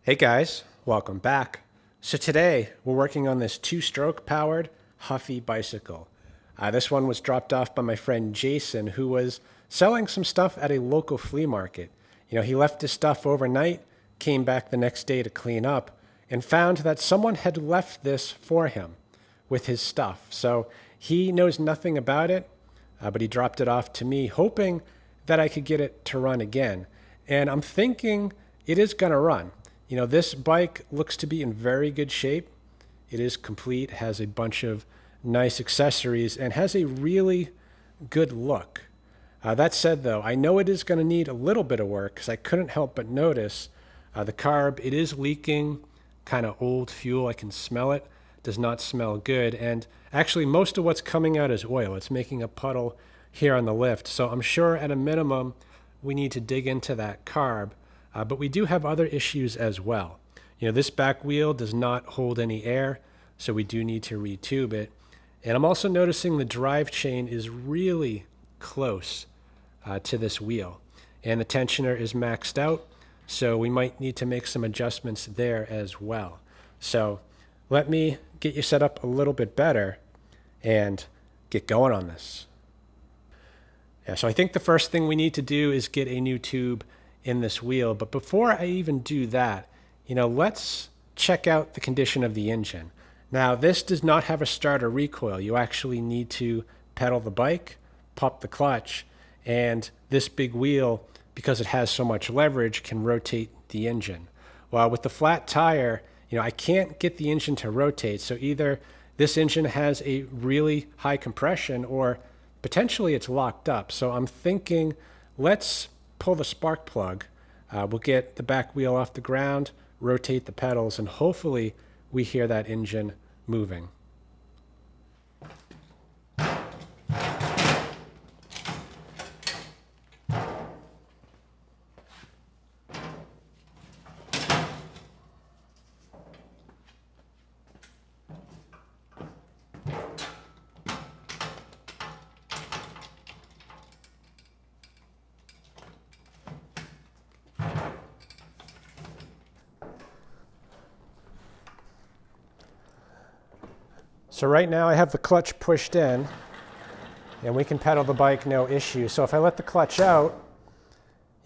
Hey guys, welcome back. So today we're working on this two-stroke powered Huffy bicycle. This one was dropped off by my friend Jason, who was selling some stuff at a local flea market. He left his stuff overnight, came back the next day to clean up, and found that someone had left this for him with his stuff. So he knows nothing about it, but he dropped it off to me, hoping that I could get it to run again. And I'm thinking it is going to run. This bike looks to be in very good shape. It is complete, has a bunch of nice accessories, and has a really good look. That said, though, I know it is going to need a little bit of work because I couldn't help but notice the carb. It is leaking kind of old fuel. I can smell it. Does not smell good. And actually, most of what's coming out is oil. It's making a puddle here on the lift. So I'm sure at a minimum, we need to dig into that carb. But we do have other issues as well. This back wheel does not hold any air, so we do need to retube it. And I'm also noticing the drive chain is really close to this wheel. And the tensioner is maxed out, so we might need to make some adjustments there as well. So let me get you set up a little bit better and get going on this. So I think the first thing we need to do is get a new tube in this wheel. But before I even do that, let's check out the condition of the engine. Now, this does not have a starter recoil. You actually need to pedal the bike, pop the clutch, and this big wheel, because it has so much leverage, can rotate the engine. Well, with the flat tire, I can't get the engine to rotate. So either this engine has a really high compression or potentially it's locked up. So I'm thinking, let's pull the spark plug. We'll get the back wheel off the ground, rotate the pedals, and hopefully we hear that engine moving. So right now I have the clutch pushed in and we can pedal the bike no issue. So if I let the clutch out,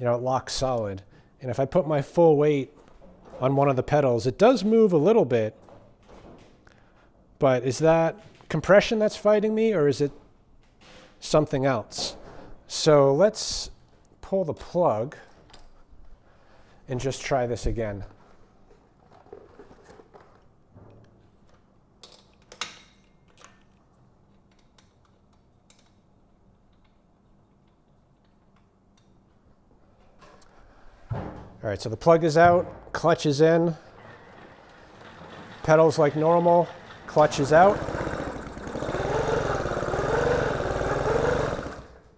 it locks solid. And if I put my full weight on one of the pedals, it does move a little bit. But is that compression that's fighting me, or is it something else? So let's pull the plug and just try this again. All right, so the plug is out, clutch is in, pedals like normal, clutch is out.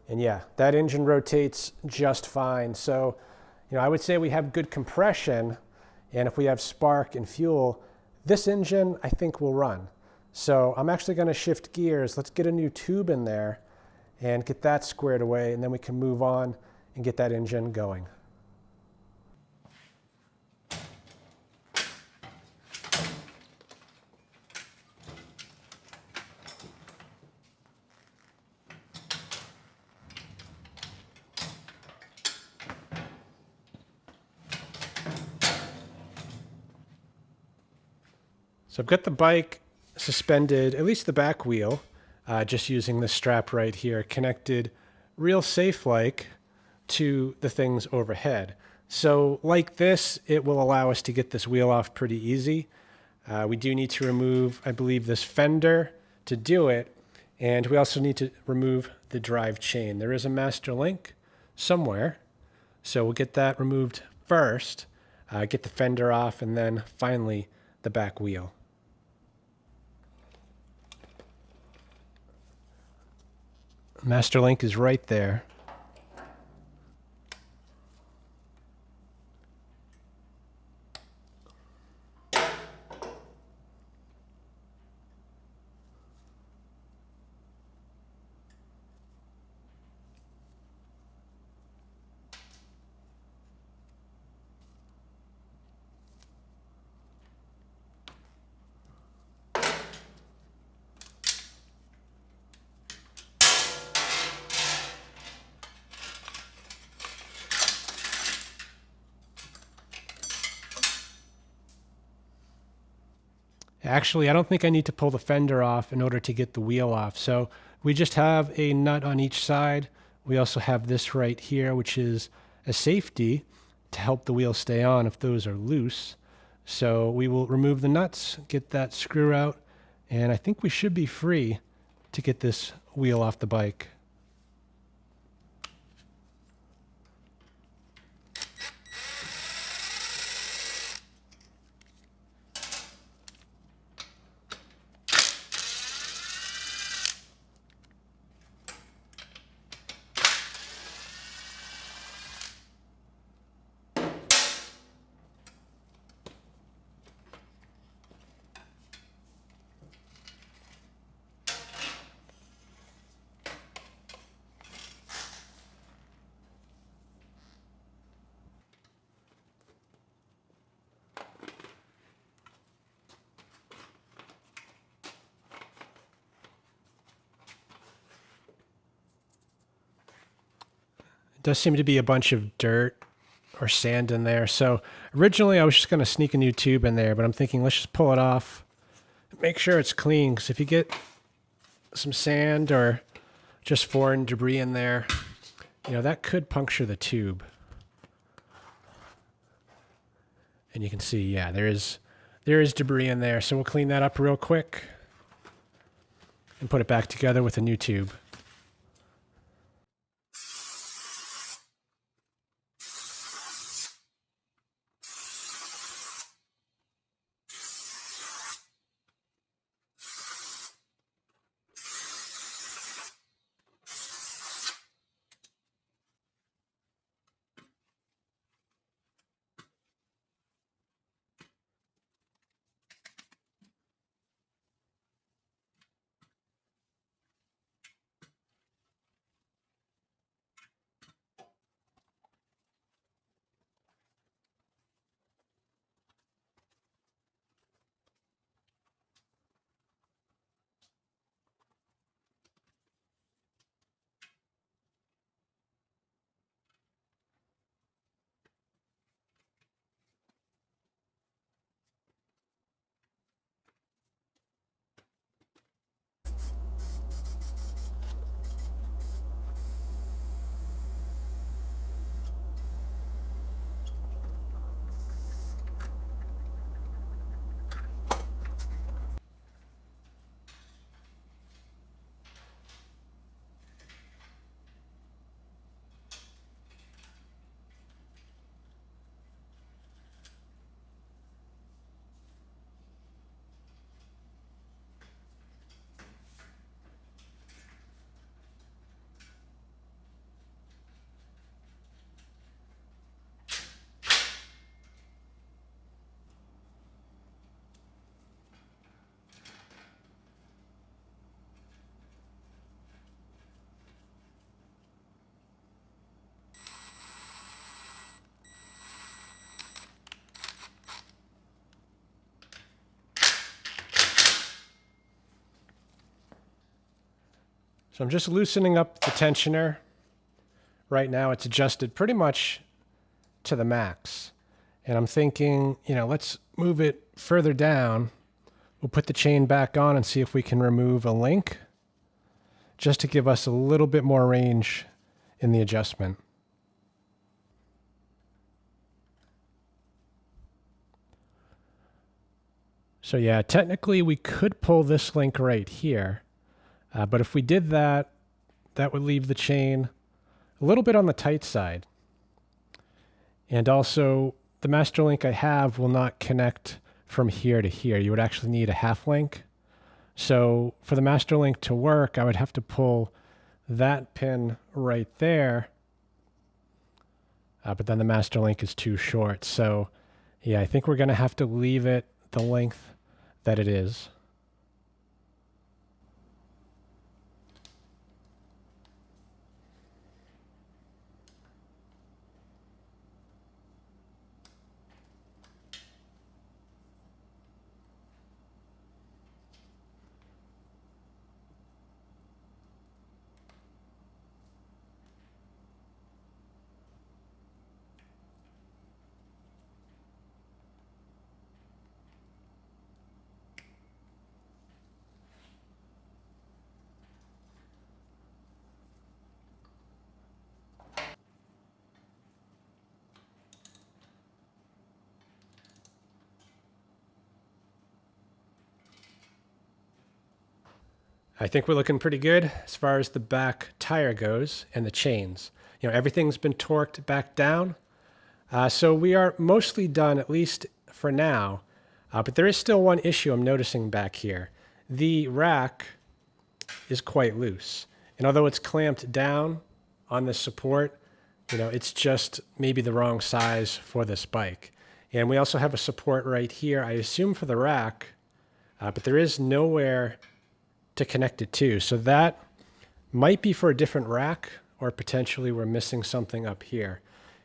And yeah, that engine rotates just fine. So, I would say we have good compression, and if we have spark and fuel, this engine I think will run. So I'm actually going to shift gears. Let's get a new tube in there and get that squared away, and then we can move on and get that engine going. So I've got the bike suspended, at least the back wheel, just using this strap right here, connected real safe-like to the things overhead. So like this, it will allow us to get this wheel off pretty easy. We do need to remove, I believe, this fender to do it, and we also need to remove the drive chain. There is a master link somewhere, so we'll get that removed first, get the fender off, and then finally the back wheel. Master link is right there. Actually, I don't think I need to pull the fender off in order to get the wheel off. So we just have a nut on each side. We also have this right here, which is a safety to help the wheel stay on if those are loose. So we will remove the nuts, get that screw out, and I think we should be free to get this wheel off the bike. Does seem to be a bunch of dirt or sand in there. So originally I was just going to sneak a new tube in there, but I'm thinking let's just pull it off. Make sure it's clean, because if you get some sand or just foreign debris in there, that could puncture the tube. And you can see, yeah, there is debris in there. So we'll clean that up real quick and put it back together with a new tube. So I'm just loosening up the tensioner. Right now it's adjusted pretty much to the max. And I'm thinking, let's move it further down. We'll put the chain back on and see if we can remove a link, just to give us a little bit more range in the adjustment. So yeah, technically we could pull this link right here. But if we did that, that would leave the chain a little bit on the tight side. And also, the master link I have will not connect from here to here. You would actually need a half link. So for the master link to work, I would have to pull that pin right there. But then the master link is too short. So yeah, I think we're going to have to leave it the length that it is. I think we're looking pretty good as far as the back tire goes and the chains. Everything's been torqued back down. So we are mostly done, at least for now. But there is still one issue I'm noticing back here. The rack is quite loose. And although it's clamped down on this support, it's just maybe the wrong size for this bike. And we also have a support right here, I assume for the rack, but there is nowhere to connect it to. So that might be for a different rack, or potentially we're missing something up here.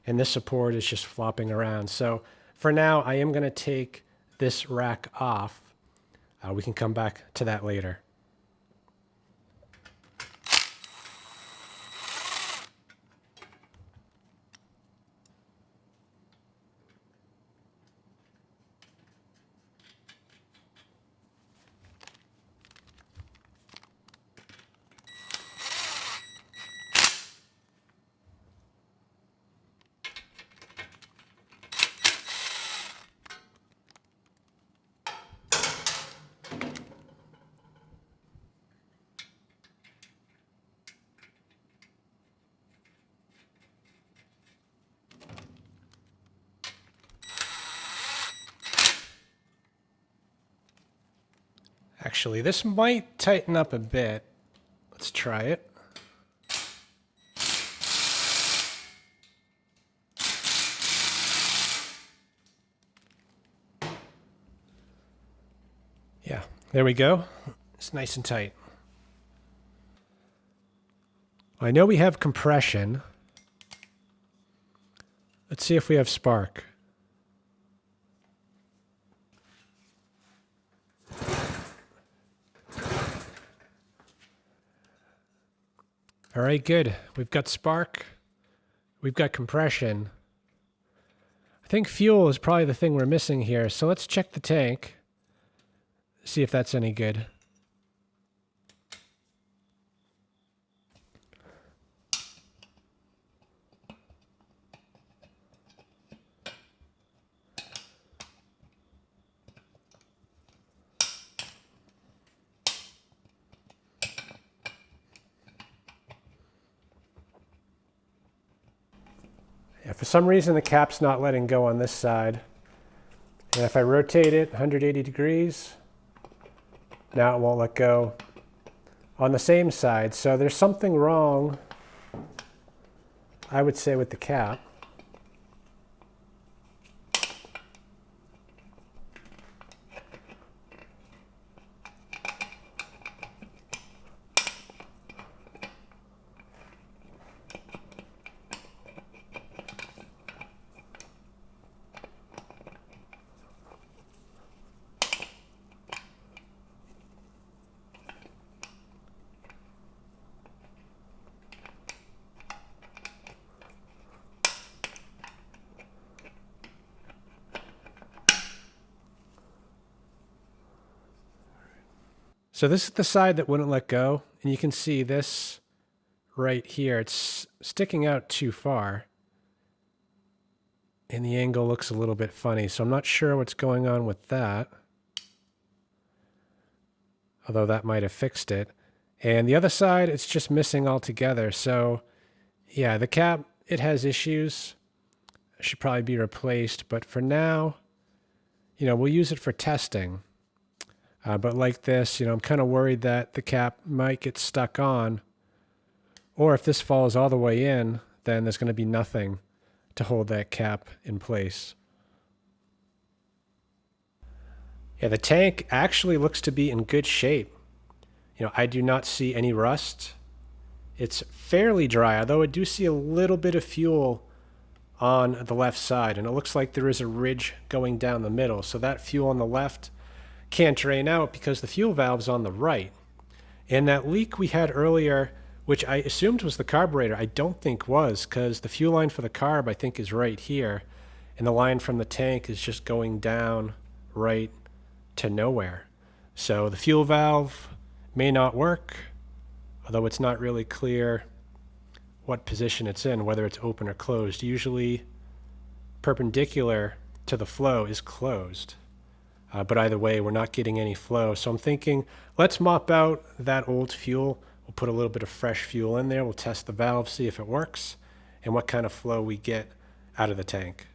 And this support is just flopping around. So for now, I am going to take this rack off. We can come back to that later. Actually, this might tighten up a bit. Let's try it. Yeah, there we go. It's nice and tight. I know we have compression. Let's see if we have spark. All right, good. We've got spark. We've got compression. I think fuel is probably the thing we're missing here. So let's check the tank. See if that's any good. Yeah, for some reason the cap's not letting go on this side. And if I rotate it 180 degrees, now it won't let go on the same side. So there's something wrong, I would say, with the cap. So this is the side that wouldn't let go, and you can see this right here. It's sticking out too far, and the angle looks a little bit funny, so I'm not sure what's going on with that, although that might have fixed it. And the other side, it's just missing altogether. So yeah, the cap, it has issues. It should probably be replaced, but for now, we'll use it for testing. But like this, I'm kind of worried that the cap might get stuck on, or if this falls all the way in, then there's going to be nothing to hold that cap in place. Yeah, the tank actually looks to be in good shape. I do not see any rust. It's fairly dry, although I do see a little bit of fuel on the left side, and it looks like there is a ridge going down the middle. So that fuel on the left can't drain out because the fuel valve's on the right. And that leak we had earlier, which I assumed was the carburetor, I don't think was, because the fuel line for the carb I think is right here, and the line from the tank is just going down right to nowhere. So the fuel valve may not work, although it's not really clear what position it's in, whether it's open or closed. Usually perpendicular to the flow is closed. But either way, we're not getting any flow. So I'm thinking, let's mop out that old fuel. We'll put a little bit of fresh fuel in there. We'll test the valve, see if it works, and what kind of flow we get out of the tank.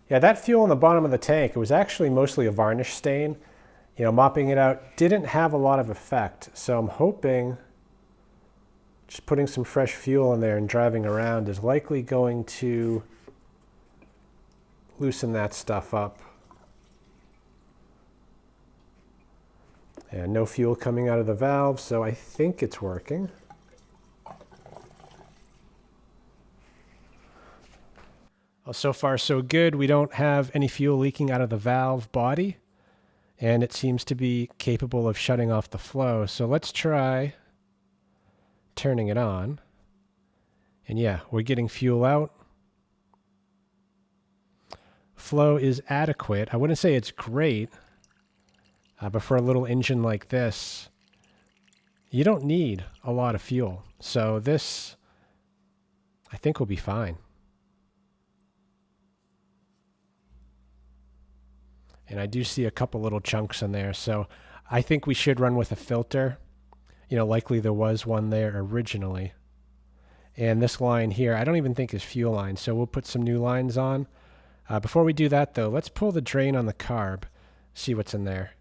Yeah, that fuel in the bottom of the tank, it was actually mostly a varnish stain. You know, mopping it out didn't have a lot of effect. So I'm hoping just putting some fresh fuel in there and driving around is likely going to loosen that stuff up. And no fuel coming out of the valve, so I think it's working. Well, so far so good. We don't have any fuel leaking out of the valve body, and it seems to be capable of shutting off the flow. So let's try turning it on. And yeah, we're getting fuel out. Flow is adequate. I wouldn't say it's great, but for a little engine like this, you don't need a lot of fuel. So this, I think, will be fine. And I do see a couple little chunks in there, so I think we should run with a filter. You know, likely there was one there originally. And this line here, I don't even think is fuel line, so we'll put some new lines on. Before we do that, though, let's pull the drain on the carb, see what's in there.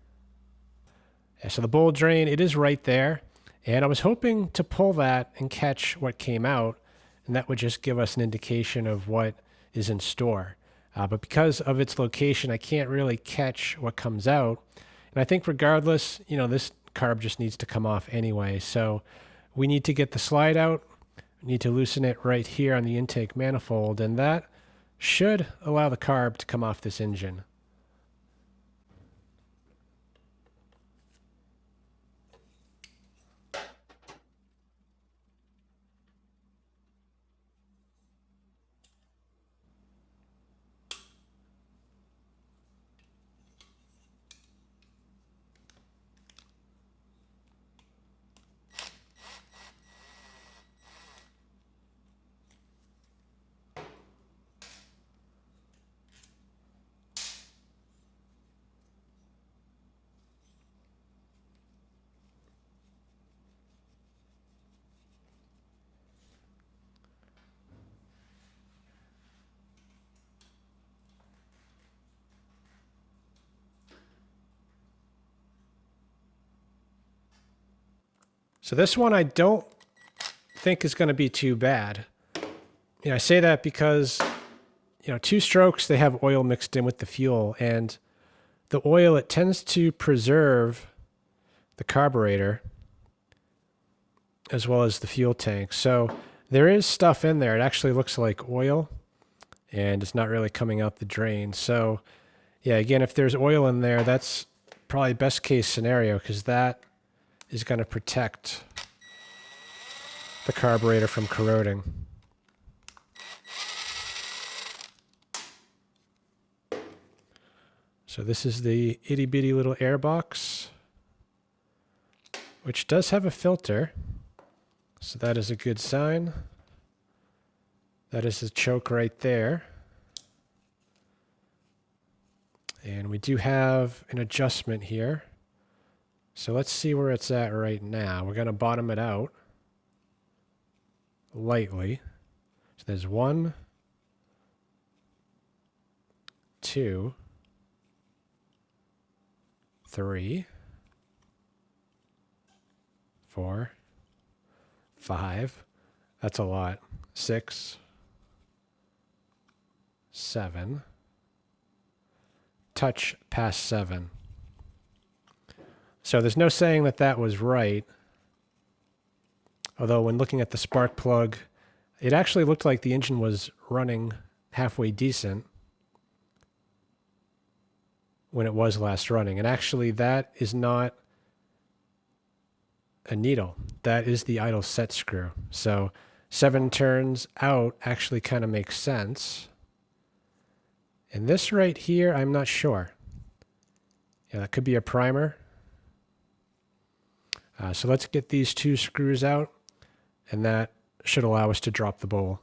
Yeah, so the bowl drain, it is right there. And I was hoping to pull that and catch what came out, and that would just give us an indication of what is in store. But because of its location, I can't really catch what comes out. And I think regardless, you know, this carb just needs to come off anyway. So we need to get the slide out. We need to loosen it right here on the intake manifold. And that should allow the carb to come off this engine. So this one I don't think is going to be too bad. You know, I say that because, you know, two strokes, they have oil mixed in with the fuel, and the oil, it tends to preserve the carburetor as well as the fuel tank. So there is stuff in there. It actually looks like oil, and it's not really coming out the drain. So yeah, again, if there's oil in there, that's probably best case scenario, because that is going to protect the carburetor from corroding. So this is the itty bitty little air box, which does have a filter. So that is a good sign. That is the choke right there. And we do have an adjustment here. So let's see where it's at right now. We're going to bottom it out lightly. So there's 1, 2, 3, 4, 5. That's a lot. 6, 7. Touch past 7. So there's no saying that that was right. Although when looking at the spark plug, it actually looked like the engine was running halfway decent when it was last running. And actually that is not a needle. That is the idle set screw. So 7 turns out actually kind of makes sense. And this right here, I'm not sure. Yeah, that could be a primer. So let's get these 2 screws out, and that should allow us to drop the bowl.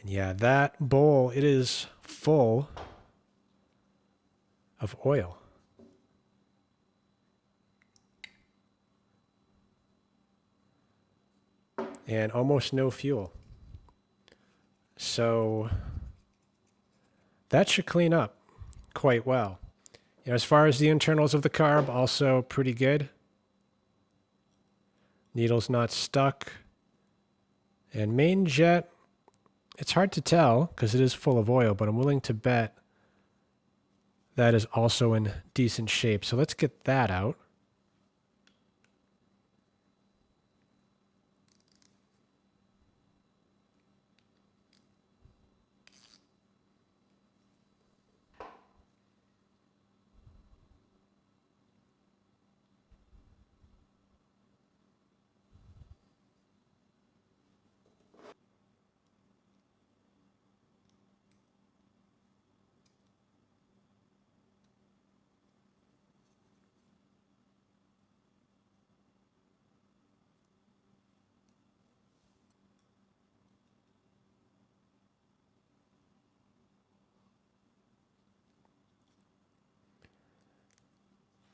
And yeah, that bowl, it is full of oil. And almost no fuel. So that should clean up quite well. You know, as far as the internals of the carb, also pretty good. Needle's not stuck. And main jet, it's hard to tell because it is full of oil, but I'm willing to bet that is also in decent shape. So let's get that out.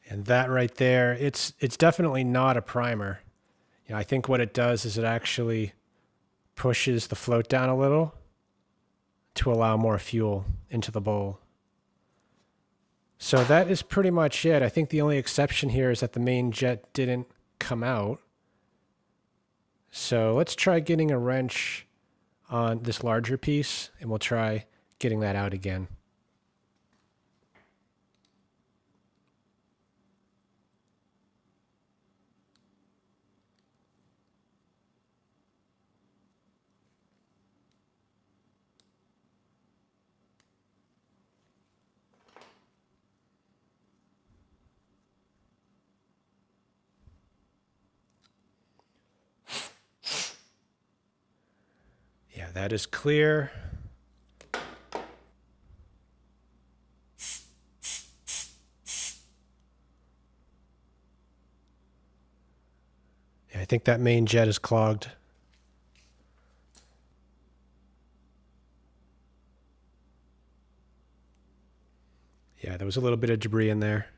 And that right there, it's definitely not a primer. You know, I think what it does is it actually pushes the float down a little to allow more fuel into the bowl. So that is pretty much it. I think the only exception here is that the main jet didn't come out. So let's try getting a wrench on this larger piece, and we'll try getting that out again. Yeah, that is clear. Yeah, I think that main jet is clogged. Yeah, there was a little bit of debris in there.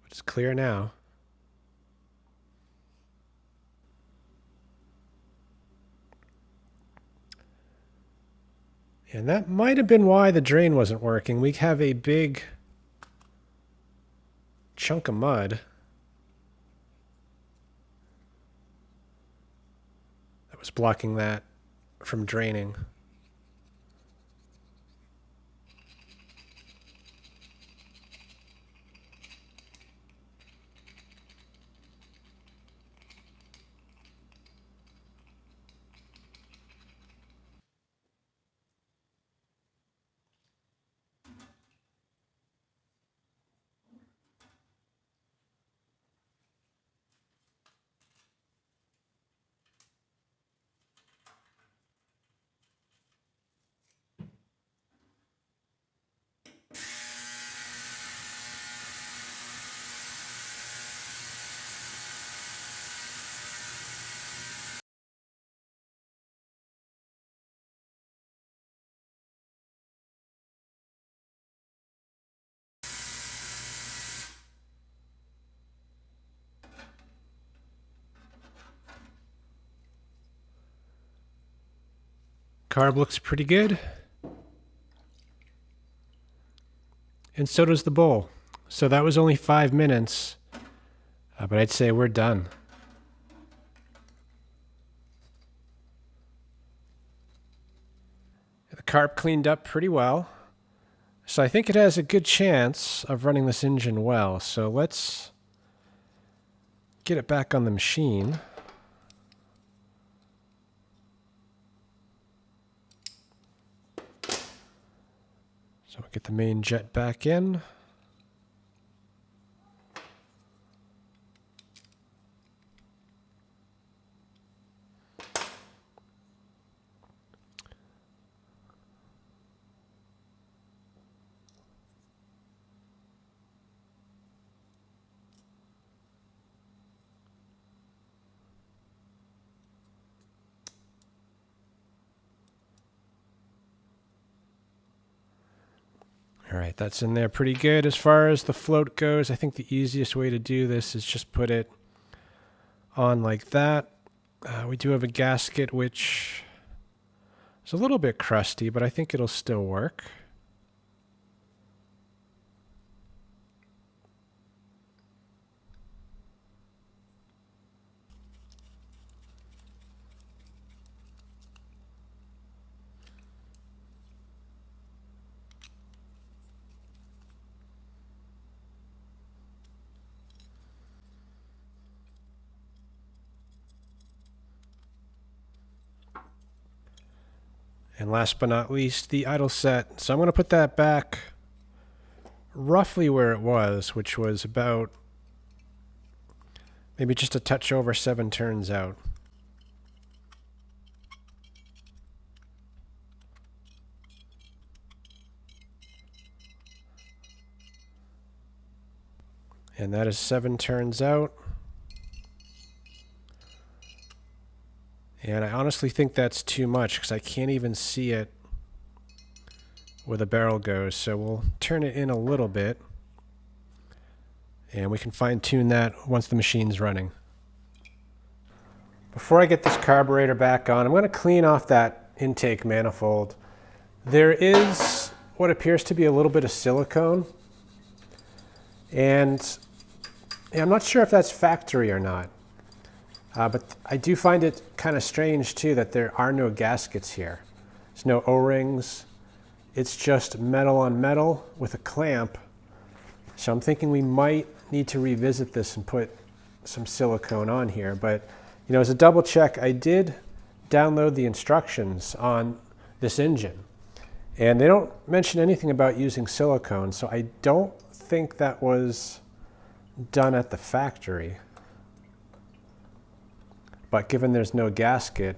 But it's clear now. And that might have been why the drain wasn't working. We have a big chunk of mud that was blocking that from draining. Carb looks pretty good. And so does the bowl. So that was only 5 minutes, but I'd say we're done. The carb cleaned up pretty well. So I think it has a good chance of running this engine well. So let's get it back on the machine. So we'll get the main jet back in. All right, that's in there pretty good. As far as the float goes, I think the easiest way to do this is just put it on like that. We do have a gasket which is a little bit crusty, but I think it'll still work. And last but not least, the idle set. So I'm going to put that back roughly where it was, which was about maybe just a touch over 7 turns out. And that is 7 turns out. And I honestly think that's too much because I can't even see it where the barrel goes. So we'll turn it in a little bit. And we can fine tune that once the machine's running. Before I get this carburetor back on, I'm going to clean off that intake manifold. There is what appears to be a little bit of silicone. And I'm not sure if that's factory or not. But I do find it kind of strange too that there are no gaskets here. There's no O-rings. It's just metal on metal with a clamp. So I'm thinking we might need to revisit this and put some silicone on here. But you know, as a double check, I did download the instructions on this engine. And they don't mention anything about using silicone, so I don't think that was done at the factory. But given there's no gasket,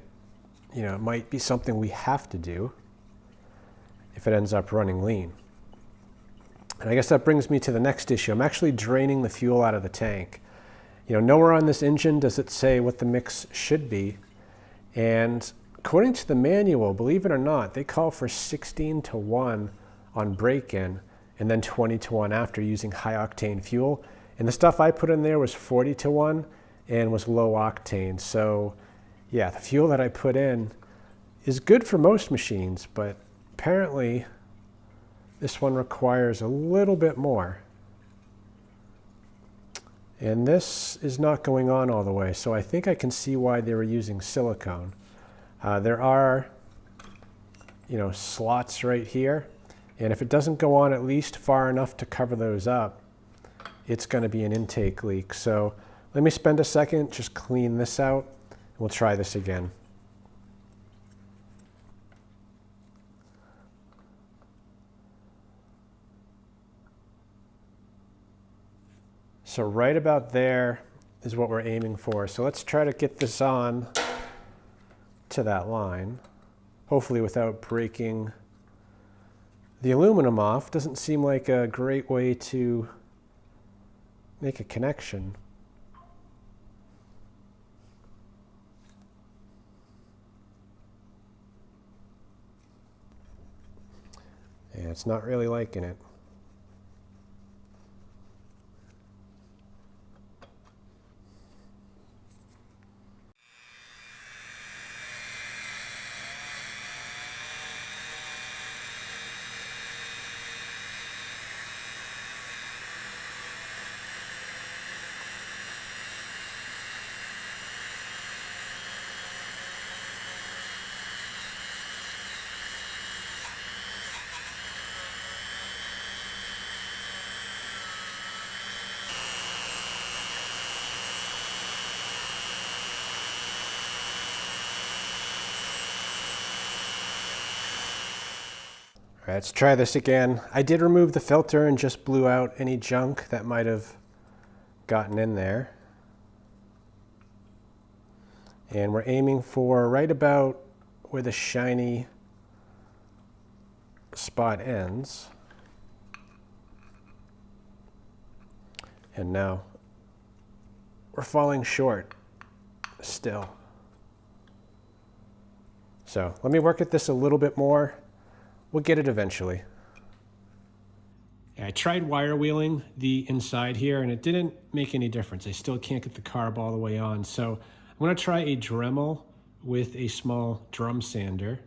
you know, it might be something we have to do if it ends up running lean. And I guess that brings me to the next issue. I'm actually draining the fuel out of the tank. You know, nowhere on this engine does it say what the mix should be. And according to the manual, believe it or not, they call for 16:1 on break-in and then 20:1 after using high octane fuel. And the stuff I put in there was 40:1 and was low octane. So yeah, the fuel that I put in is good for most machines, but apparently this one requires a little bit more. And this is not going on all the way, so I think I can see why they were using silicone. There are, you know, slots right here, and if it doesn't go on at least far enough to cover those up, it's going to be an intake leak. So let me spend a second, just clean this out, and we'll try this again. So right about there is what we're aiming for. So let's try to get this on to that line, hopefully without breaking the aluminum off. Doesn't seem like a great way to make a connection. Yeah, it's not really liking it. All right, let's try this again. I did remove the filter and just blew out any junk that might have gotten in there. And we're aiming for right about where the shiny spot ends. And now we're falling short still. So let me work at this a little bit more. We'll get it eventually. I tried wire wheeling the inside here and it didn't make any difference. I still can't get the carb all the way on. So I'm going to try a Dremel with a small drum sander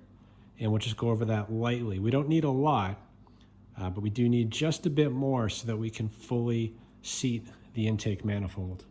and we'll just go over that lightly. We don't need a lot, but we do need just a bit more so that we can fully seat the intake manifold.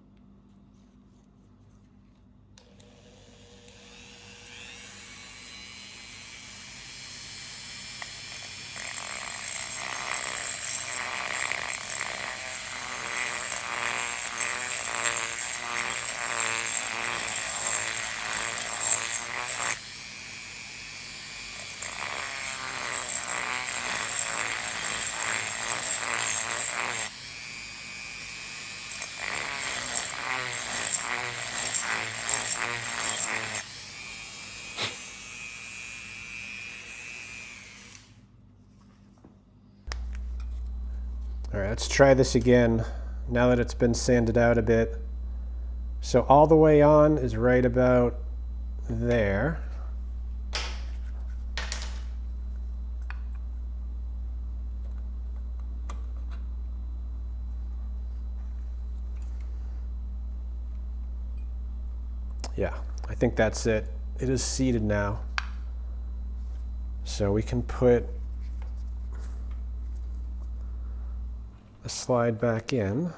All right, let's try this again now that it's been sanded out a bit. So all the way on is right about there. Yeah, I think that's it. It is seated now. So we can put a slide back in.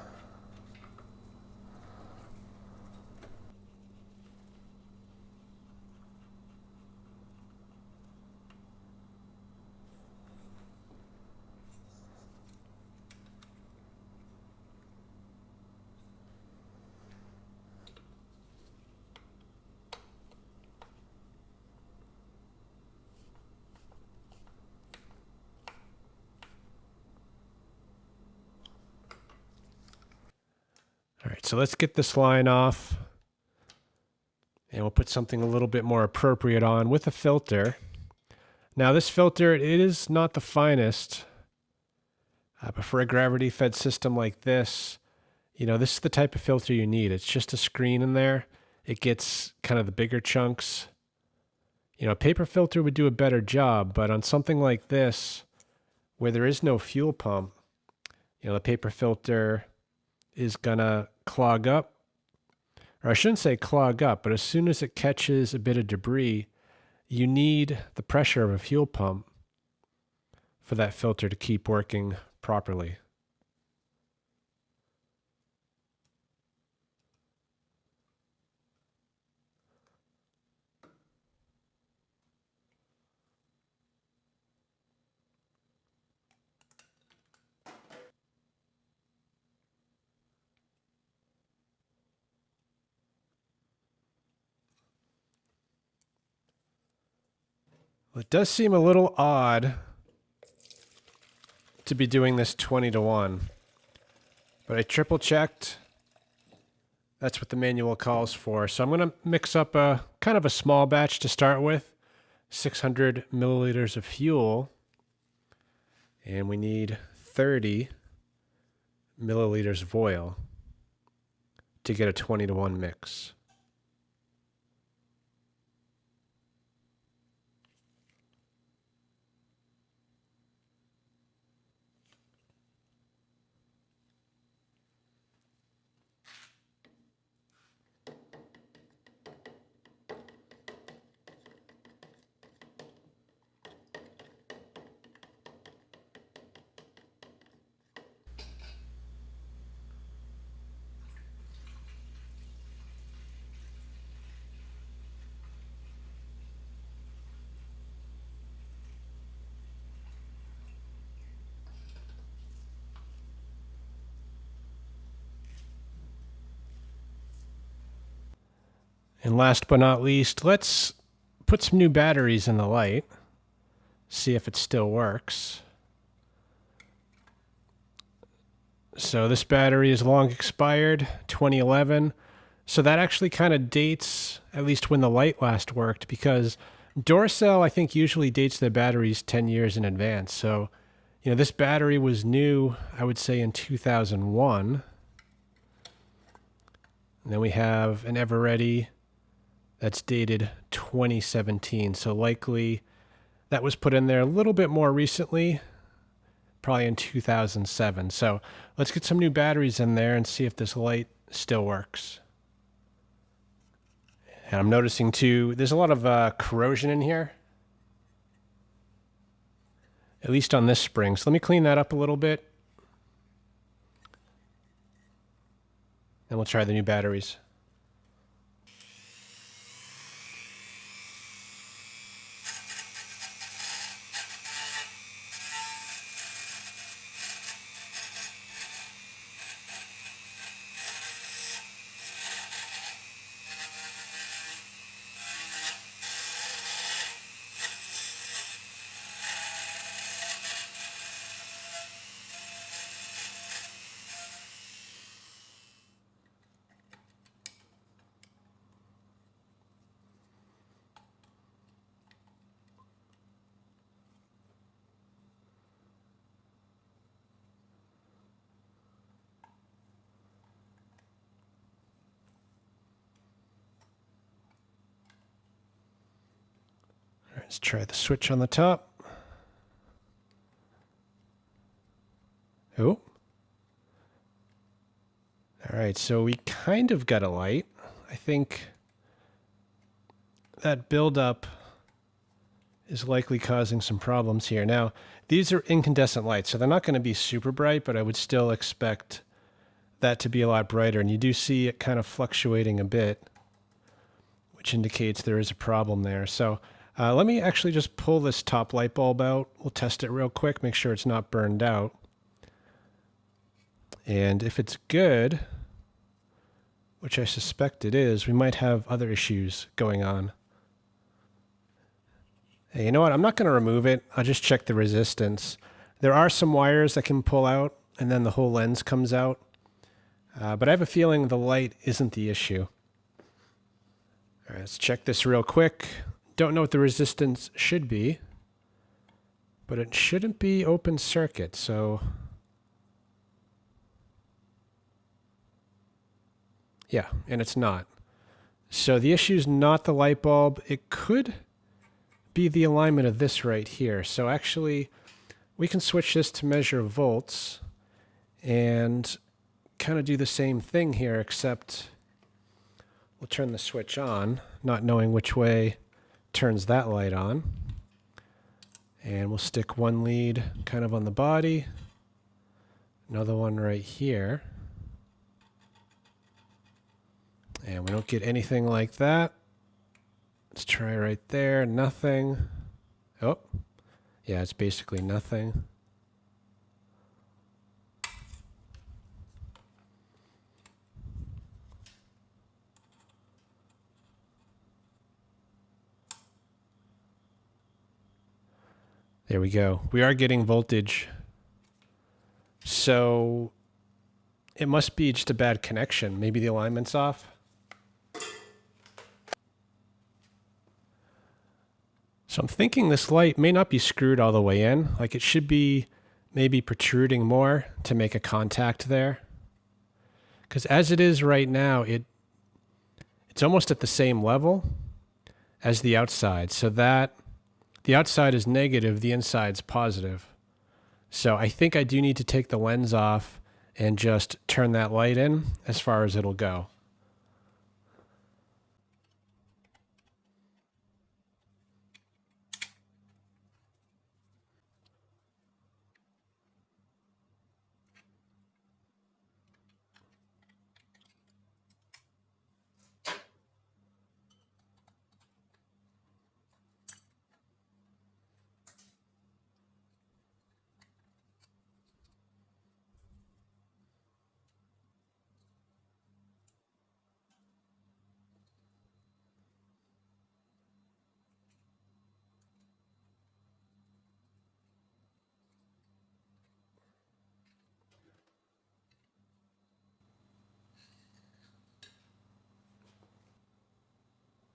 All right, so let's get this line off and we'll put something a little bit more appropriate on with a filter. Now this filter, it is not the finest, but for a gravity fed system like this, you know, this is the type of filter you need. It's just a screen in there. It gets kind of the bigger chunks. You know, a paper filter would do a better job, but on something like this, where there is no fuel pump, you know, the paper filter is gonna clog up, or I shouldn't say clog up, but as soon as it catches a bit of debris, you need the pressure of a fuel pump for that filter to keep working properly. It does seem a little odd to be doing this 20-to-1, but I triple checked. That's what the manual calls for. So I'm going to mix up a kind of a small batch to start with, 600 milliliters of fuel, and we need 30 milliliters of oil to get a 20-to-1 mix. And last but not least, let's put some new batteries in the light. see if it still works. So this battery is long expired, 2011. So that actually kind of dates at least when the light last worked, because Duracell, I think, usually dates their batteries 10 years in advance. So, you know, this battery was new, I would say, in 2001. And then we have an Everready that's dated 2017. So likely that was put in there a little bit more recently, probably in 2007. So let's get some new batteries in there and see if this light still works. And I'm noticing too, there's a lot of corrosion in here, at least on this spring. So let me clean that up a little bit. And we'll try the new batteries. Let's try the switch on the top. Oh. All right, so we kind of got a light. I think that buildup is likely causing some problems here. Now, these are incandescent lights, so they're not going to be super bright, but I would still expect that to be a lot brighter. And you do see it kind of fluctuating a bit, which indicates there is a problem there. So let me actually just pull this top light bulb out. We'll test it real quick, make sure it's not burned out. And if it's good, which I suspect it is, we might have other issues going on. Hey, you know what? I'm not going to remove it. I'll just check the resistance. There are some wires that can pull out, and then the whole lens comes out. But I have a feeling the light isn't the issue. All right, let's check this real quick. Don't know what the resistance should be, but it shouldn't be open circuit, so yeah, and it's not. So the issue is not the light bulb. It could be the alignment of this right here. So actually, we can switch this to measure volts and kind of do the same thing here, except we'll turn the switch on, not knowing which way turns that light on. And we'll stick one lead kind of on the body, another one right here. And we don't get anything like that. Let's try right there, nothing. Oh, yeah, it's basically nothing. There we go. We are getting voltage. So it must be just a bad connection. Maybe the alignment's off. So I'm thinking this light may not be screwed all the way in. Like it should be maybe protruding more to make a contact there. Because as it is right now, it's almost at the same level as the outside. So that the outside is negative, the inside's positive. So I think I do need to take the lens off and just turn that light in as far as it'll go.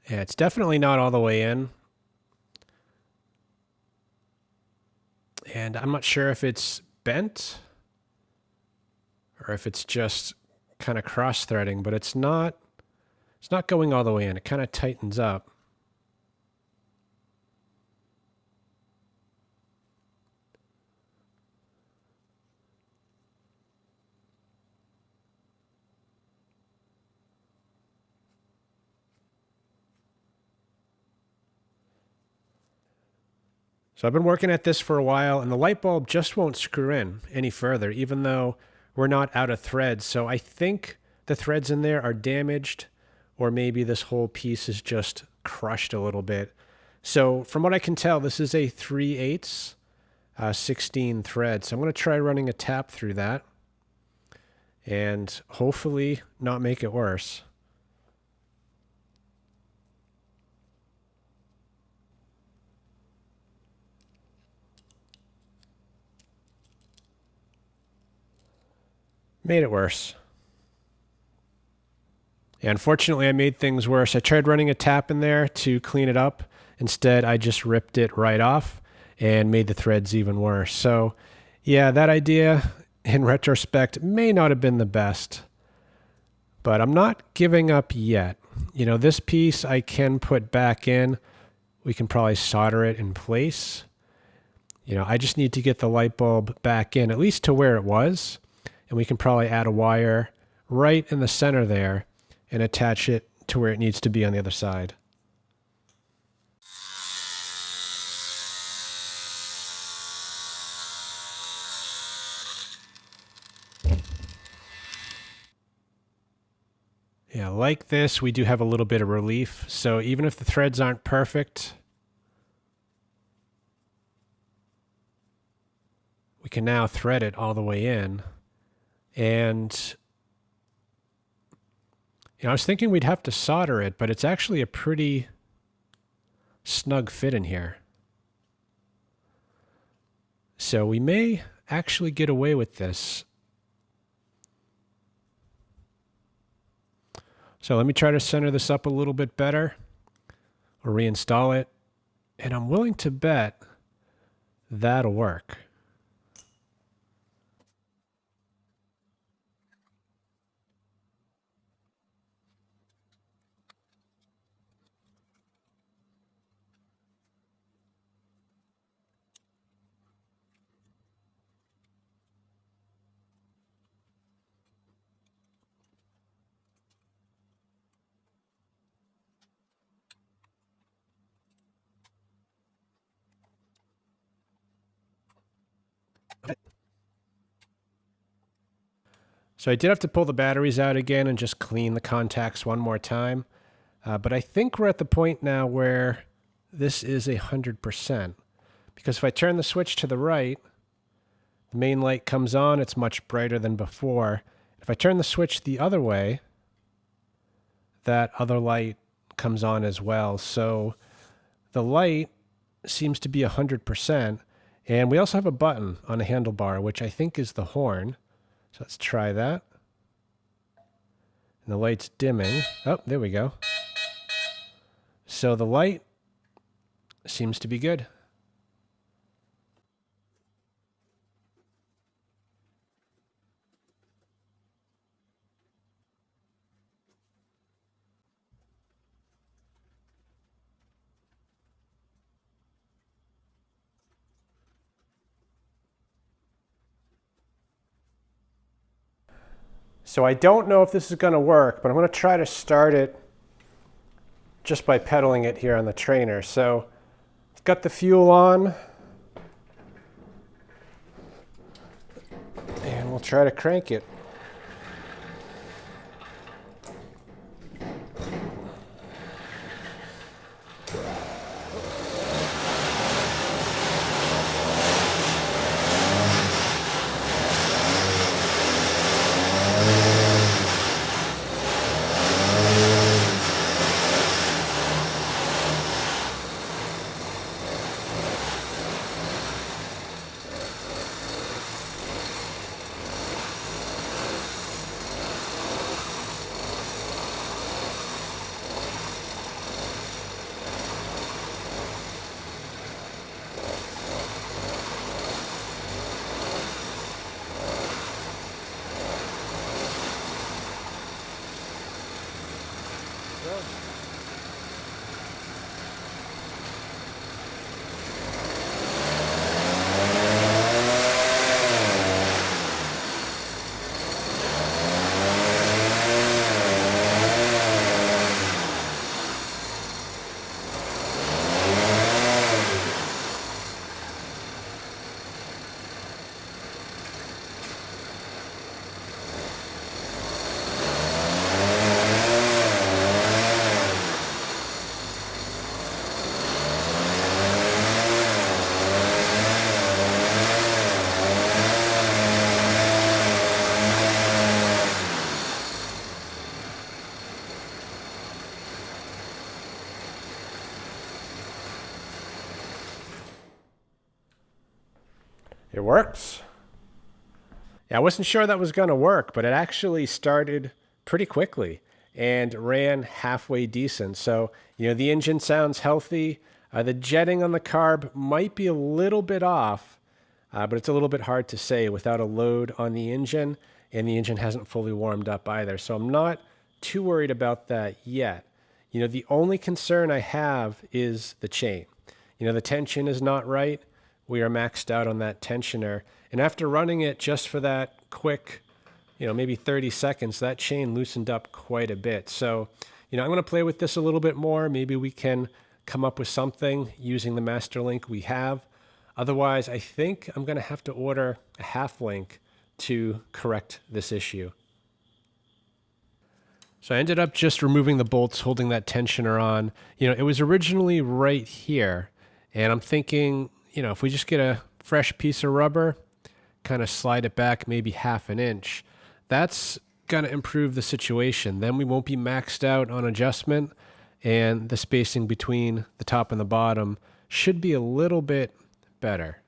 Yeah, it's definitely not all the way in. And I'm not sure if it's bent or if it's just kind of cross-threading, but it's not going all the way in. It kind of tightens up. So I've been working at this for a while, and the light bulb just won't screw in any further, even though we're not out of threads. So I think the threads in there are damaged, or maybe this whole piece is just crushed a little bit. So from what I can tell, this is a 3/8 16 thread. So I'm going to try running a tap through that and hopefully not make it worse. Made it worse. Yeah, unfortunately, I made things worse. I tried running a tap in there to clean it up. Instead, I just ripped it right off and made the threads even worse. So, yeah, that idea, in retrospect, may not have been the best. But I'm not giving up yet. You know, this piece I can put back in. We can probably solder it in place. You know, I just need to get the light bulb back in, at least to where it was. And we can probably add a wire right in the center there and attach it to where it needs to be on the other side. Yeah, like this, we do have a little bit of relief. So even if the threads aren't perfect, we can now thread it all the way in. And you know, I was thinking we'd have to solder it, but it's actually a pretty snug fit in here. So we may actually get away with this. So let me try to center this up a little bit better or reinstall it. And I'm willing to bet that'll work. So I did have to pull the batteries out again and just clean the contacts one more time. But I think we're at the point now where this is 100%. Because if I turn the switch to the right, the main light comes on. It's much brighter than before. If I turn the switch the other way, that other light comes on as well. So the light seems to be 100%. And we also have a button on the handlebar, which I think is the horn. So let's try that. And the light's dimming. Oh, there we go. So the light seems to be good. So I don't know if this is going to work, but I'm going to try to start it just by pedaling it here on the trainer. So I've got the fuel on, and we'll try to crank it. It works. Yeah, I wasn't sure that was going to work, but it actually started pretty quickly and ran halfway decent. So, the engine sounds healthy. The jetting on the carb might be a little bit off, but it's a little bit hard to say without a load on the engine, and the engine hasn't fully warmed up either. So I'm not too worried about that yet. The only concern I have is the chain. The tension is not right. We are maxed out on that tensioner. And after running it just for that quick, maybe 30 seconds, that chain loosened up quite a bit. So, I'm going to play with this a little bit more. Maybe we can come up with something using the master link we have. Otherwise, I think I'm going to have to order a half link to correct this issue. So I ended up just removing the bolts holding that tensioner on. It was originally right here. And I'm thinking, if we just get a fresh piece of rubber, kind of slide it back maybe half an inch, that's going to improve the situation. Then we won't be maxed out on adjustment, and the spacing between the top and the bottom should be a little bit better.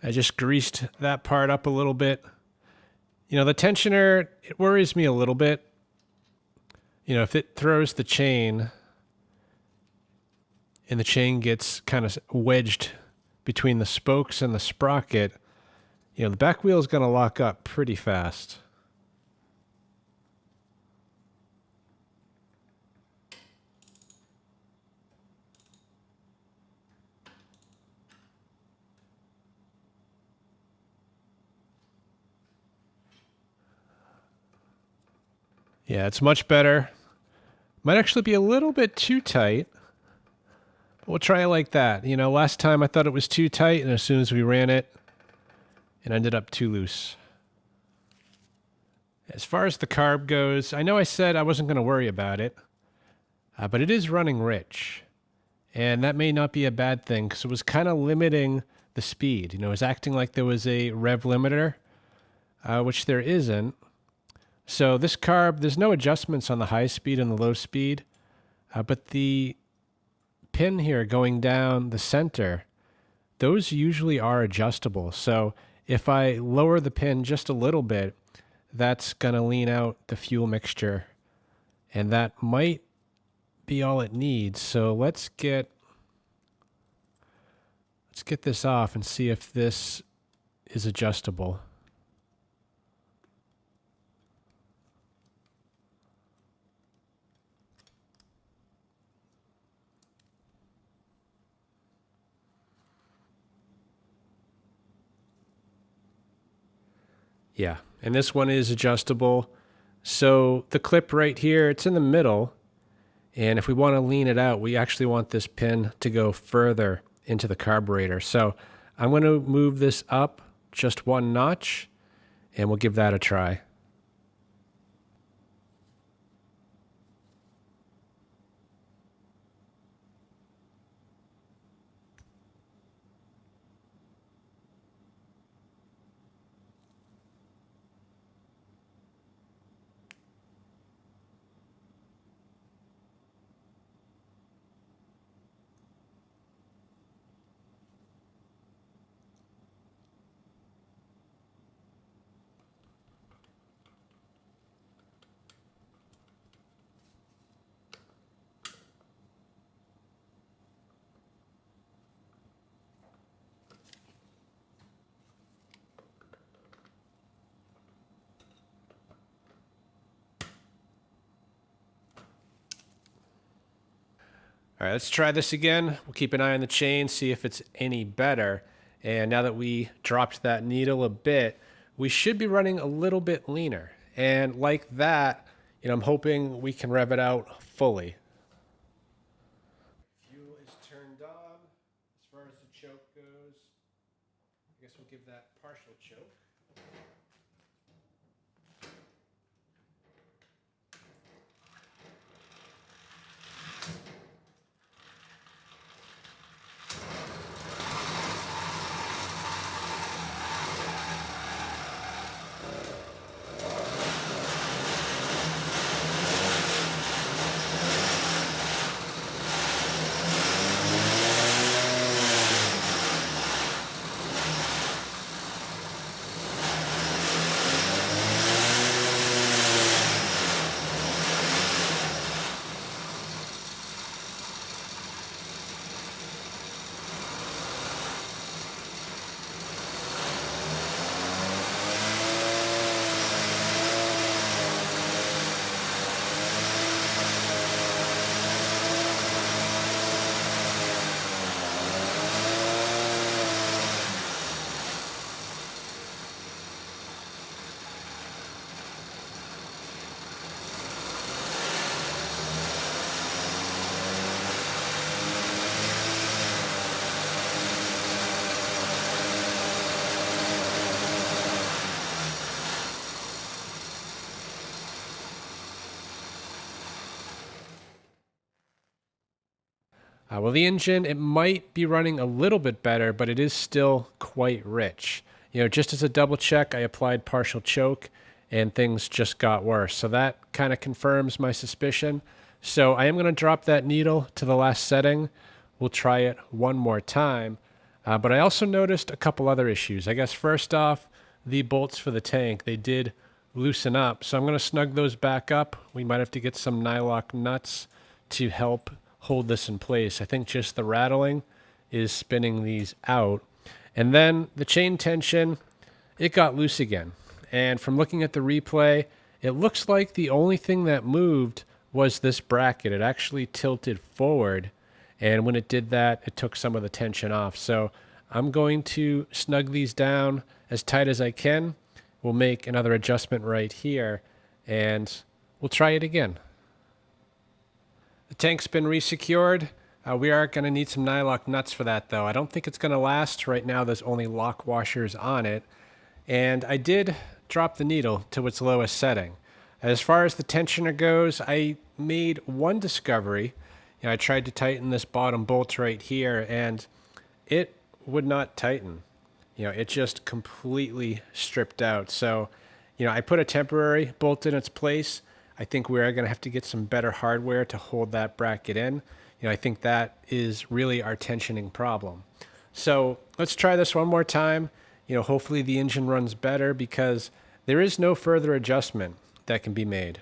I just greased that part up a little bit. The tensioner, it worries me a little bit. If it throws the chain and the chain gets kind of wedged between the spokes and the sprocket, the back wheel is going to lock up pretty fast. Yeah, it's much better. Might actually be a little bit too tight. But we'll try it like that. Last time I thought it was too tight, and as soon as we ran it, it ended up too loose. As far as the carb goes, I know I said I wasn't going to worry about it, but it is running rich. And that may not be a bad thing, because it was kind of limiting the speed. It was acting like there was a rev limiter, which there isn't. So this carb, there's no adjustments on the high speed and the low speed, but the pin here going down the center, those usually are adjustable. So if I lower the pin just a little bit, that's going to lean out the fuel mixture, and that might be all it needs. So let's get this off and see if this is adjustable. Yeah, and this one is adjustable. So the clip right here, it's in the middle. And if we want to lean it out, we actually want this pin to go further into the carburetor. So I'm going to move this up just one notch, and we'll give that a try. All right, let's try this again. We'll keep an eye on the chain, see if it's any better. And now that we dropped that needle a bit, we should be running a little bit leaner. And like that, I'm hoping we can rev it out fully. Well, the engine, it might be running a little bit better, but it is still quite rich. Just as a double check, I applied partial choke and things just got worse. So that kind of confirms my suspicion. So I am going to drop that needle to the last setting. We'll try it one more time. But I also noticed a couple other issues. I guess first off, the bolts for the tank, they did loosen up. So I'm going to snug those back up. We might have to get some nylock nuts to help hold this in place. I think just the rattling is spinning these out. And then the chain tension, it got loose again. And from looking at the replay, it looks like the only thing that moved was this bracket. It actually tilted forward. And when it did that, it took some of the tension off. So I'm going to snug these down as tight as I can. We'll make another adjustment right here, and we'll try it again. The tank's been resecured. We are going to need some nylock nuts for that, though. I don't think it's going to last. Right now, there's only lock washers on it. And I did drop the needle to its lowest setting. As far as the tensioner goes, I made one discovery. I tried to tighten this bottom bolt right here, and it would not tighten. It just completely stripped out. So, I put a temporary bolt in its place. I think we are going to have to get some better hardware to hold that bracket in. I think that is really our tensioning problem. So let's try this one more time. Hopefully the engine runs better, because there is no further adjustment that can be made.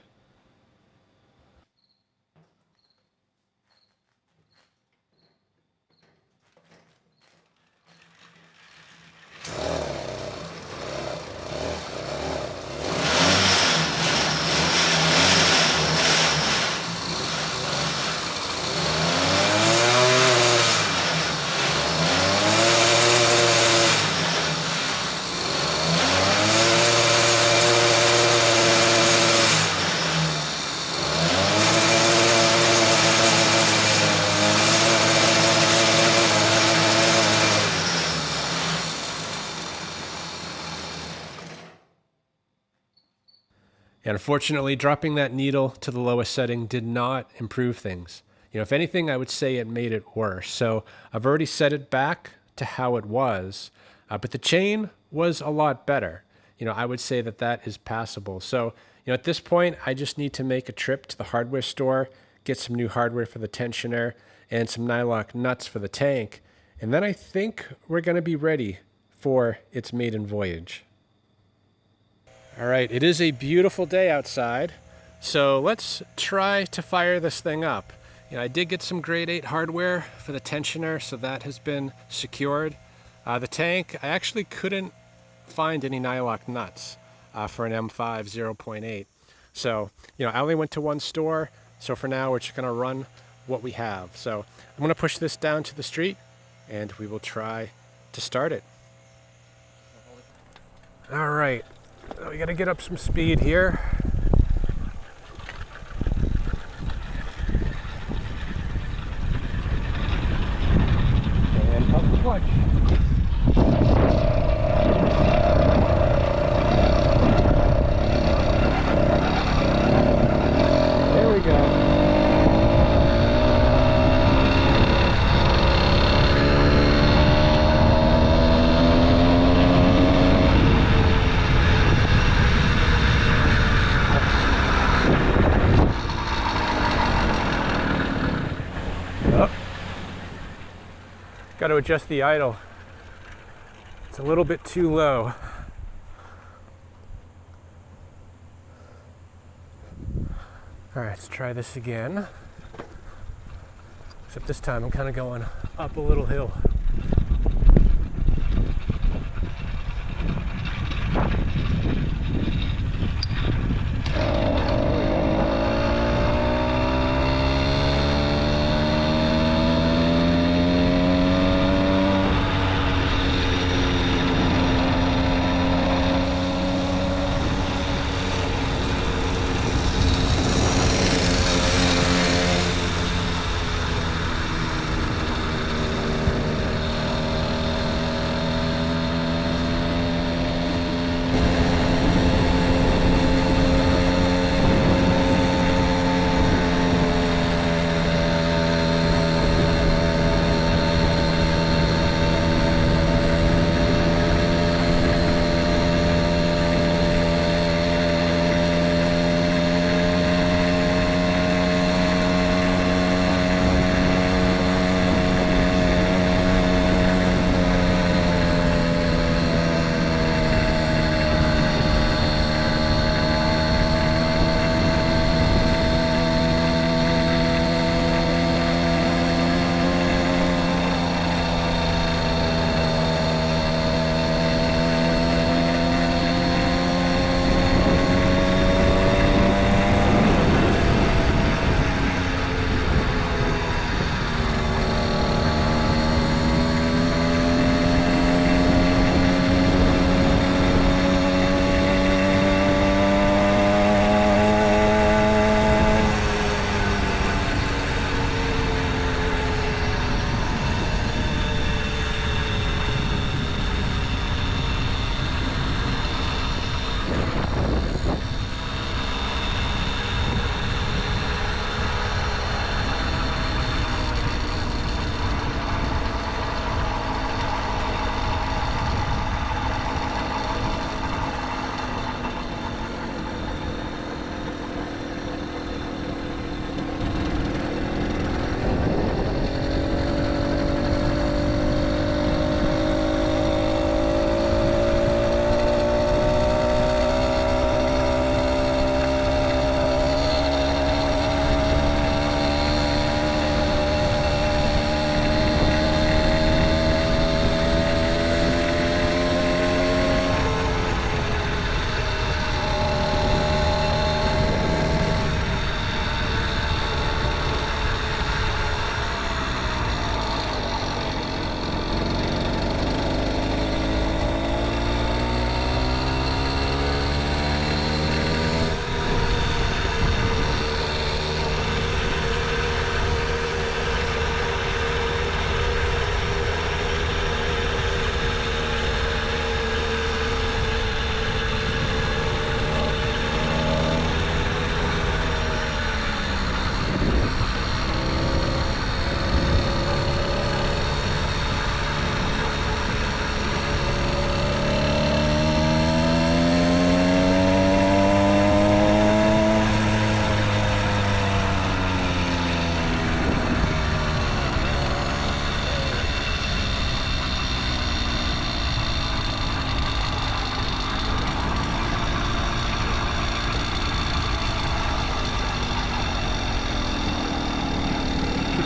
And unfortunately, dropping that needle to the lowest setting did not improve things. If anything, I would say it made it worse. So I've already set it back to how it was, but the chain was a lot better. I would say that that is passable. So, at this point, I just need to make a trip to the hardware store, get some new hardware for the tensioner and some nylock nuts for the tank. And then I think we're going to be ready for its maiden voyage. All right, it is a beautiful day outside, so let's try to fire this thing up. I did get some grade 8 hardware for the tensioner, so that has been secured. The tank, I actually couldn't find any nylock nuts for an M5 0.8. So, I only went to one store, so for now we're just gonna run what we have. So I'm gonna push this down to the street and we will try to start it. All right. We got to get up some speed here. And pump the clutch. There we go. Got to adjust the idle. It's a little bit too low. All right, let's try this again. Except this time I'm kind of going up a little hill.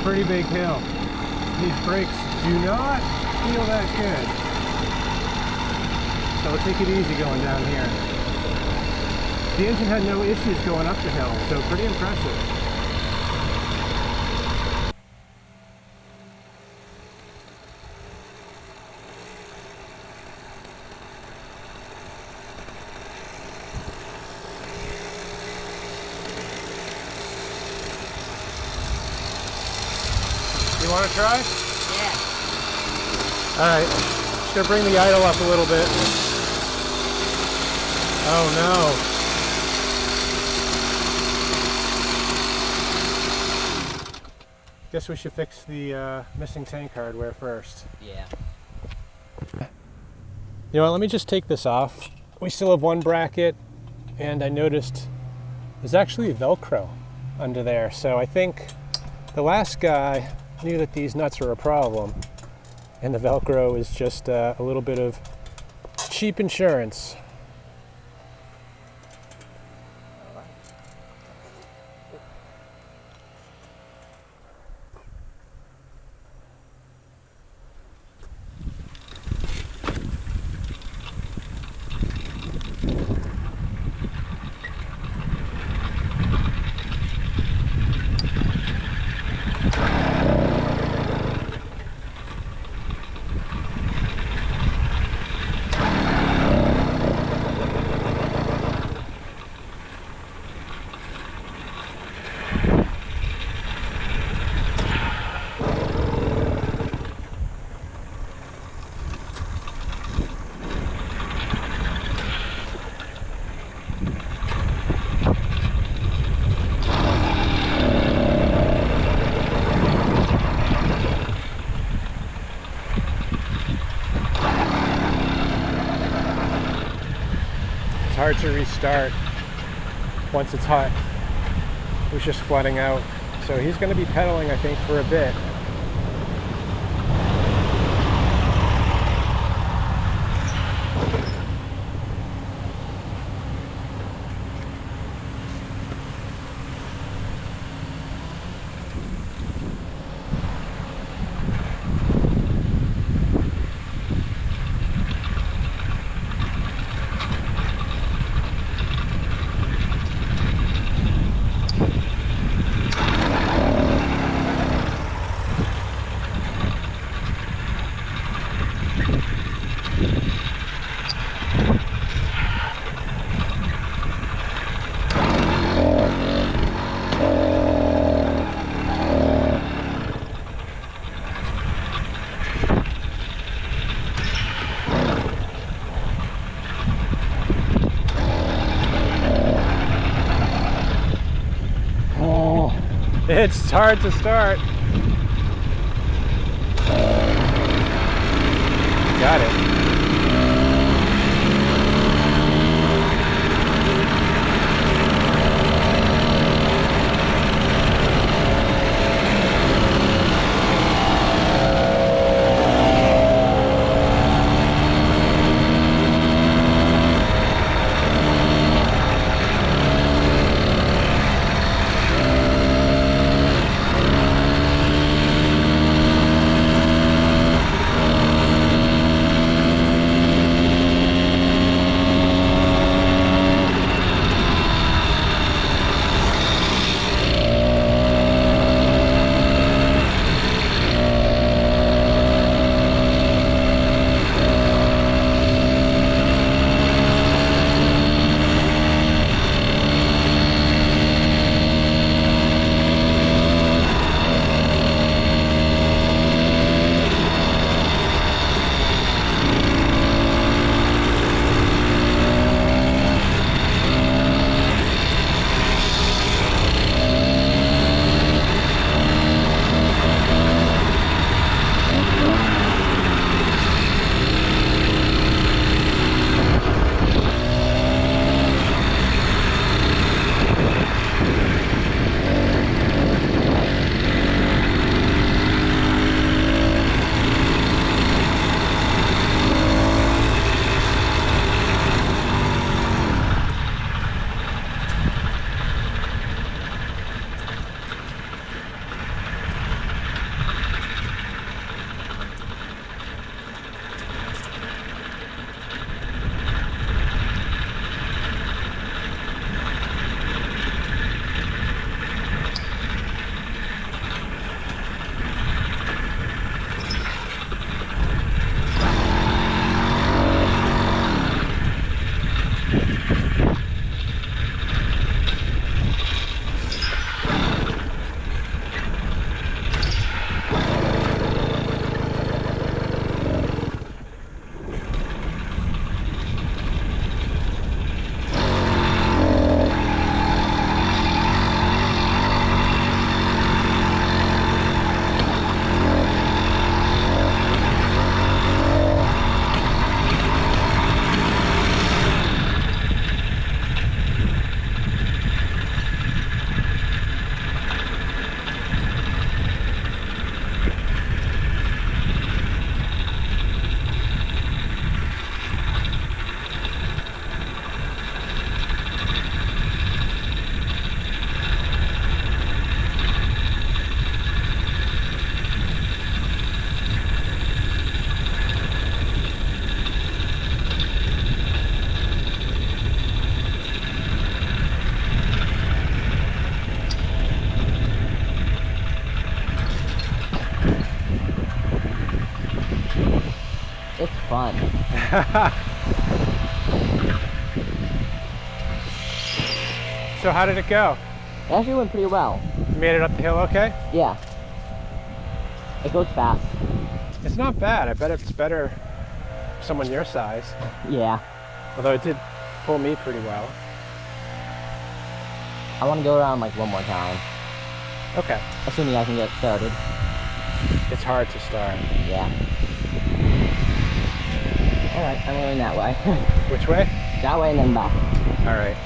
pretty big hill. These brakes do not feel that good. So we'll take it easy going down here. The engine had no issues going up the hill, so pretty impressive. You want to try? Yeah. Alright, just gonna bring the idle up a little bit. Oh no. Guess we should fix the missing tank hardware first. Yeah. You know what, let me just take this off. We still have one bracket, and I noticed there's actually Velcro under there. So I think the last guy knew that these nuts were a problem, and the Velcro is just a little bit of cheap insurance. Hard to restart once it's hot. It was just flooding out. So he's going to be pedaling, I think, for a bit. It's hard to start. Got it. fun. So how did it go? It actually went pretty well. You made it up the hill okay? Yeah. It goes fast. It's not bad. I bet it's better for someone your size. Yeah. Although it did pull me pretty well. I want to go around like one more time. Okay. Assuming I can get started. It's hard to start. Yeah. Alright, I'm going that way. Which way? That way and then back. Alright.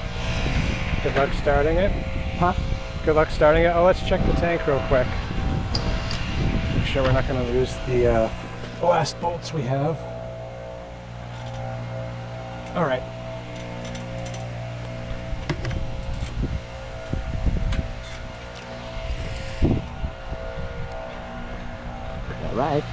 Good luck starting it. Huh? Good luck starting it. Oh, let's check the tank real quick. Make sure we're not going to lose the last bolts we have. Alright. Alright.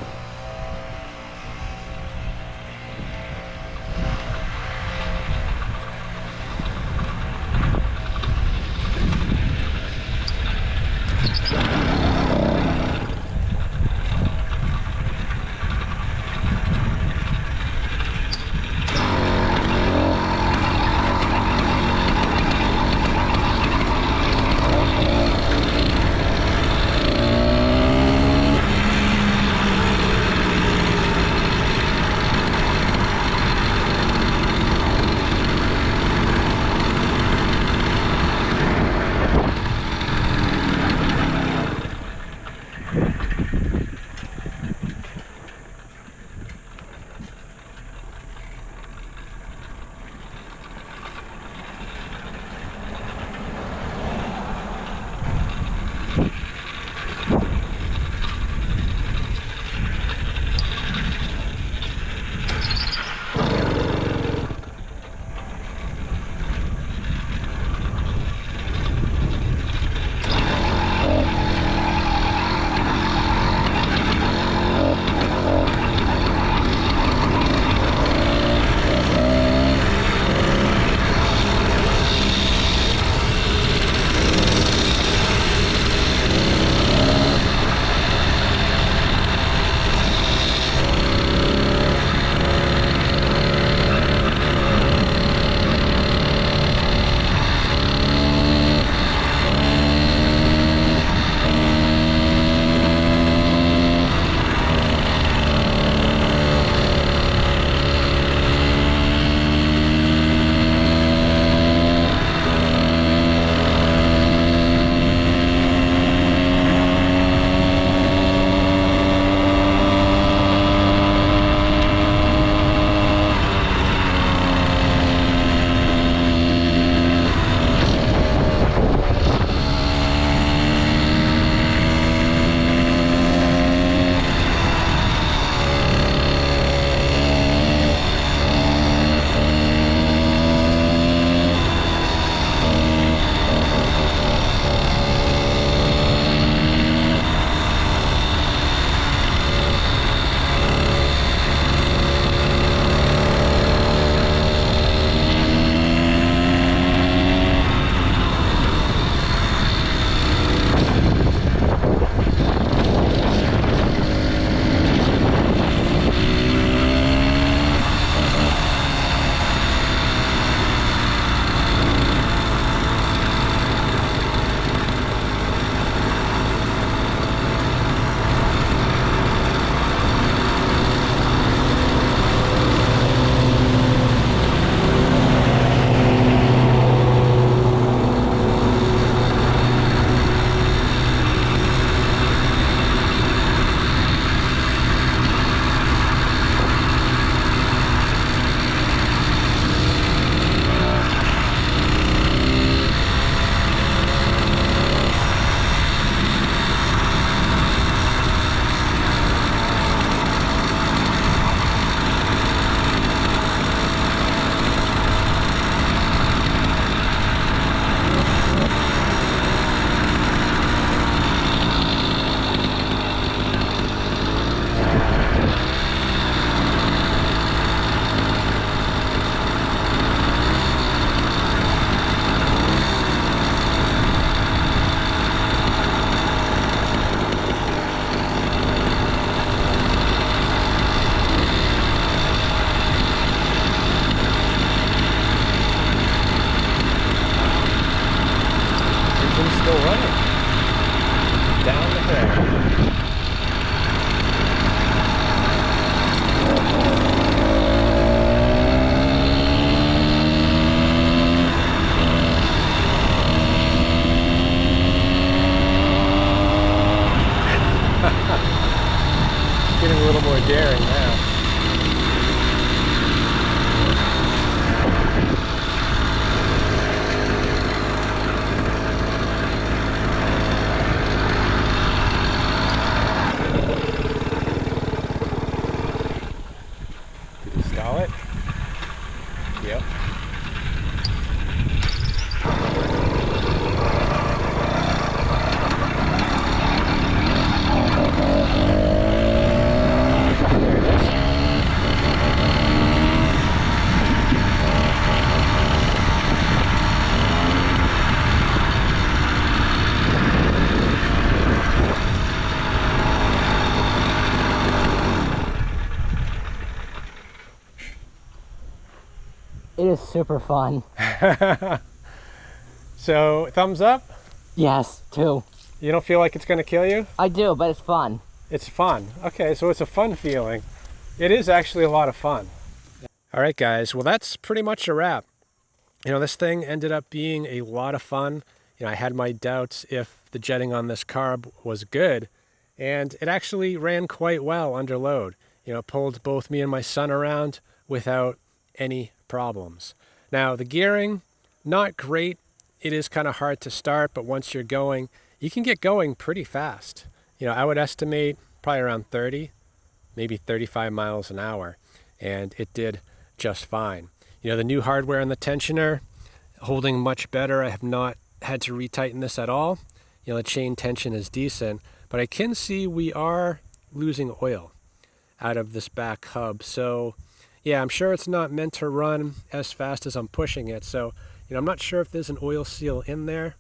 Down the hill. Getting a little more daring now. Did he stall it? Yep. It is super fun. So, thumbs up? Yes, too. You don't feel like it's going to kill you? I do, but it's fun. It's fun. Okay, so it's a fun feeling. It is actually a lot of fun. All right, guys. Well, that's pretty much a wrap. You know, this thing ended up being a lot of fun. You know, I had my doubts if the jetting on this carb was good, and it actually ran quite well under load. You know, it pulled both me and my son around without any problems. Now, the gearing, not great. It is kind of hard to start, but once you're going, you can get going pretty fast. You know, I would estimate probably around 30, maybe 35 miles an hour, and it did just fine. You know, the new hardware in the tensioner, holding much better. I have not had to retighten this at all. You know, the chain tension is decent, but I can see we are losing oil out of this back hub. So yeah, I'm sure it's not meant to run as fast as I'm pushing it. So, you know, I'm not sure if there's an oil seal in there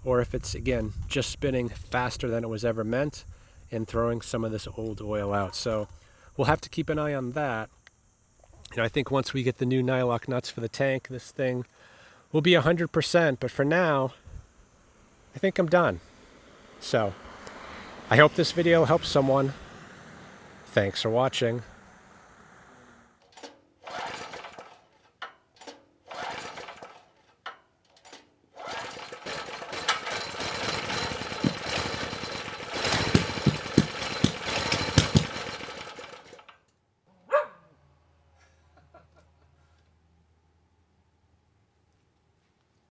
or if it's, again, just spinning faster than it was ever meant and throwing some of this old oil out. So we'll have to keep an eye on that. You know, I think once we get the new nylock nuts for the tank, this thing will be 100%. But for now, I think I'm done. So I hope this video helps someone. Thanks for watching.